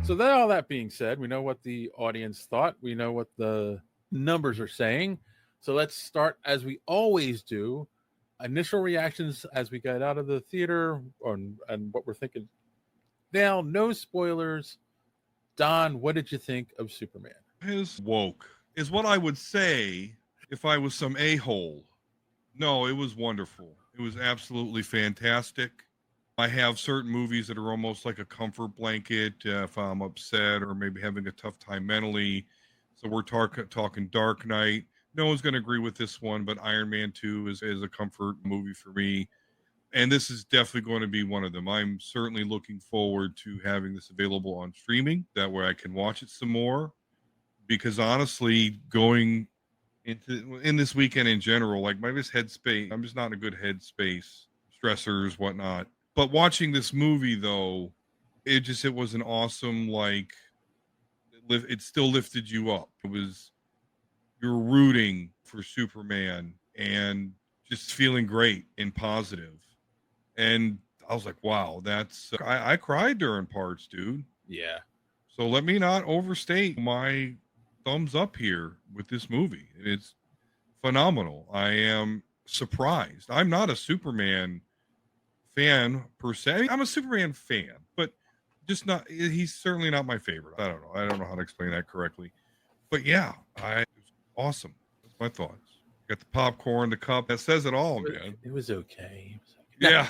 So that all that being said, we know what the audience thought. We know what the numbers are saying. So let's start as we always do. Initial reactions as we get out of the theater and what we're thinking. Now, no spoilers. Don, what did you think of Superman? His woke is what I would say if I was some a-hole. No, it was wonderful. It was absolutely fantastic. I have certain movies that are almost like a comfort blanket if I'm upset or maybe having a tough time mentally. So we're talking Dark Knight. No one's going to agree with this one, but Iron Man 2 is a comfort movie for me. And this is definitely going to be one of them. I'm certainly looking forward to having this available on streaming. That way I can watch it some more. Because honestly, going in this weekend in general, like my just headspace, I'm just not in a good headspace, stressors, whatnot. But watching this movie though, it was an awesome, like it still lifted you up. It was, you're rooting for Superman and just feeling great and positive. And I was like, wow, I cried during parts, dude. Yeah. So let me not overstate my thumbs up here with this movie. It's phenomenal. I am surprised. I'm not a Superman fan per se. I mean, I'm a Superman fan, but just not. He's certainly not my favorite. I don't know. I don't know how to explain that correctly. But yeah, it was awesome. That's my thoughts. Got the popcorn, the cup. That says it all, man. It was okay. Yeah.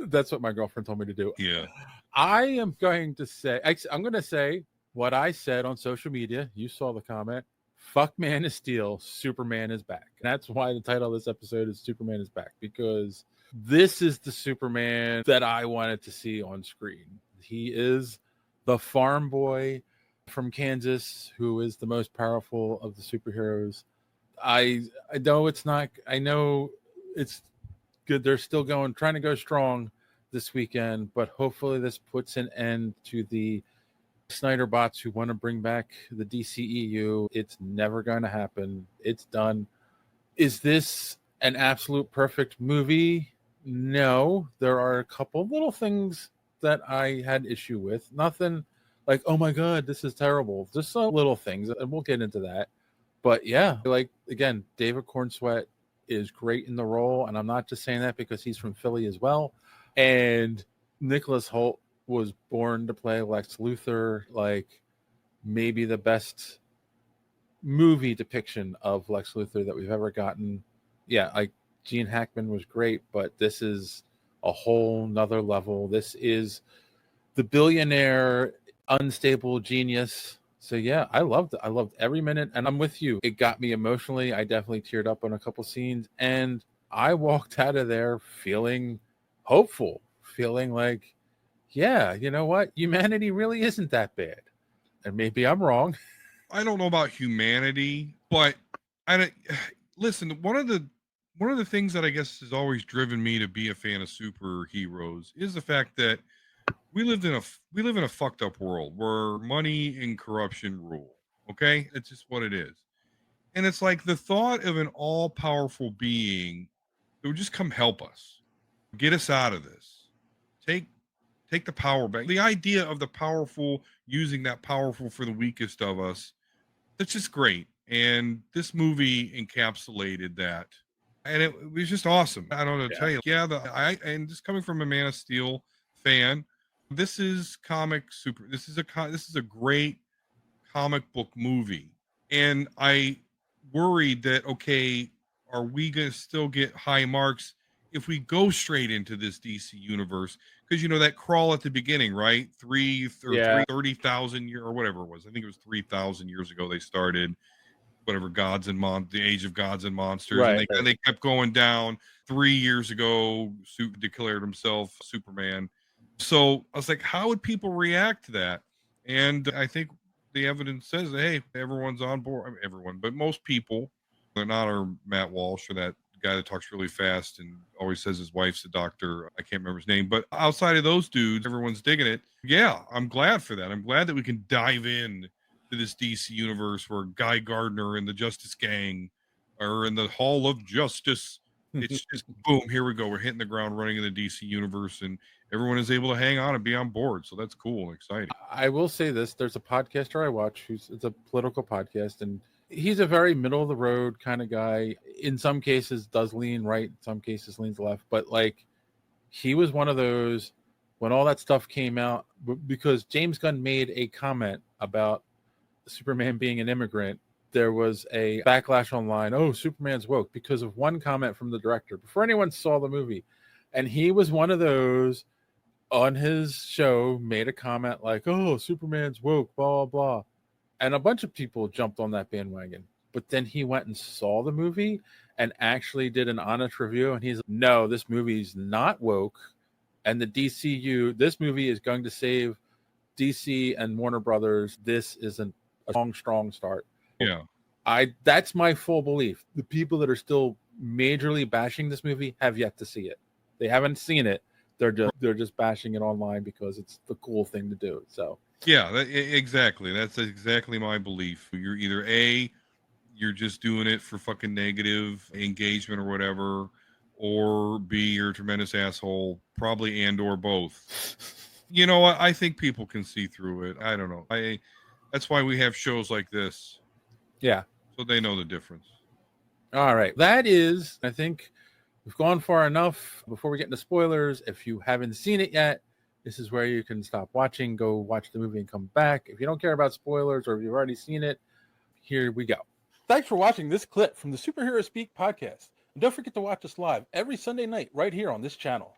That's what my girlfriend told me to do. Yeah. I am going to say, I'm going to say what I said on social media. You saw the comment. Fuck Man of Steel, Superman is back. And that's why the title of this episode is Superman is Back, because this is the Superman that I wanted to see on screen. He is the farm boy from Kansas who is the most powerful of the superheroes. I know it's not, I know it's good. They're still trying to go strong this weekend, but hopefully this puts an end to the Snyder bots who want to bring back the DCEU. It's never going to happen. It's done. Is this an absolute perfect movie? No. There are a couple little things that I had issue with. Nothing like, oh my God, this is terrible. Just some little things, and we'll get into that. But yeah, like again, David Cornsweet is great in the role, and I'm not just saying that because he's from Philly as well. And Nicholas Hoult was born to play Lex Luthor, like maybe the best movie depiction of Lex Luthor that we've ever gotten. Yeah, like Gene Hackman was great, but this is a whole nother level. This is the billionaire, unstable genius. So yeah, I loved it. I loved every minute, and I'm with you. It got me emotionally. I definitely teared up on a couple scenes, and I walked out of there feeling hopeful, feeling like, yeah, you know what? Humanity really isn't that bad. And maybe I'm wrong. I don't know about humanity, but I listen. One of the things that I guess has always driven me to be a fan of superheroes is the fact that we live in a fucked up world where money and corruption rule. Okay, it's just what it is, and it's like the thought of an all powerful being that would just come help us, get us out of this, take take the power back. The idea of the powerful using that powerful for the weakest of us, that's just great. And this movie encapsulated that. And it was just awesome. I don't know to tell you. Yeah, and just coming from a Man of Steel fan, this is this is a great comic book movie. And I worried that, okay, are we going to still get high marks if we go straight into this DC universe? Because you know that crawl at the beginning, right? 30,000 years or whatever it was. I think it was 3,000 years ago they started whatever the Age of Gods and Monsters, Right. and they kept going down. 3 years ago, declared himself Superman. So I was like, how would people react to that? And I think the evidence says, hey, everyone's on board. I mean, everyone, but most people, they're not our Matt Walsh or that guy that talks really fast and always says his wife's a doctor. I can't remember his name, but outside of those dudes, everyone's digging it. Yeah, I'm glad for that. I'm glad that we can dive in to this DC universe where Guy Gardner and the Justice Gang are in the Hall of Justice. It's just boom, here we go. We're hitting the ground running in the DC universe, and everyone is able to hang on and be on board. So that's cool and exciting. I will say this: there's a podcaster I watch it's a political podcast, and he's a very middle of the road kind of guy. In some cases, does lean right, in some cases leans left, but like he was one of those when all that stuff came out because James Gunn made a comment about Superman being an immigrant. There was a backlash online. Oh, Superman's woke because of one comment from the director before anyone saw the movie. And he was one of those on his show made a comment like, oh, Superman's woke, blah, blah, blah. And a bunch of people jumped on that bandwagon. But then he went and saw the movie and actually did an honest review. And he's like, no, this movie's not woke. And the DCU, this movie is going to save DC and Warner Brothers. This isn't a strong start. Yeah. That's my full belief. The people that are still majorly bashing this movie have yet to see it. They haven't seen it. They're just bashing it online because it's the cool thing to do. So yeah, exactly. That's exactly my belief. You're either you're just doing it for fucking negative engagement or whatever, or B, you're a tremendous asshole, probably and or both. You know what? I think people can see through it. I don't know. That's why we have shows like this. Yeah. So they know the difference. All right. That is, I think we've gone far enough. Before we get into spoilers, if you haven't seen it yet, this is where you can stop watching, go watch the movie and come back. If you don't care about spoilers or if you've already seen it, here we go. Thanks for watching this clip from the Superhero Speak podcast. And don't forget to watch us live every Sunday night right here on this channel.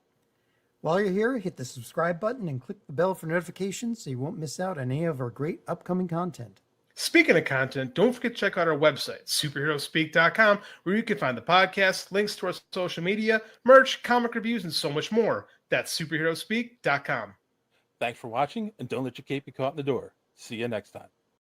While you're here, hit the subscribe button and click the bell for notifications so you won't miss out on any of our great upcoming content. Speaking of content, don't forget to check out our website, superheroespeak.com, where you can find the podcast, links to our social media, merch, comic reviews, and so much more. That's superheroespeak.com. Thanks for watching, and don't let your cape be caught in the door. See you next time.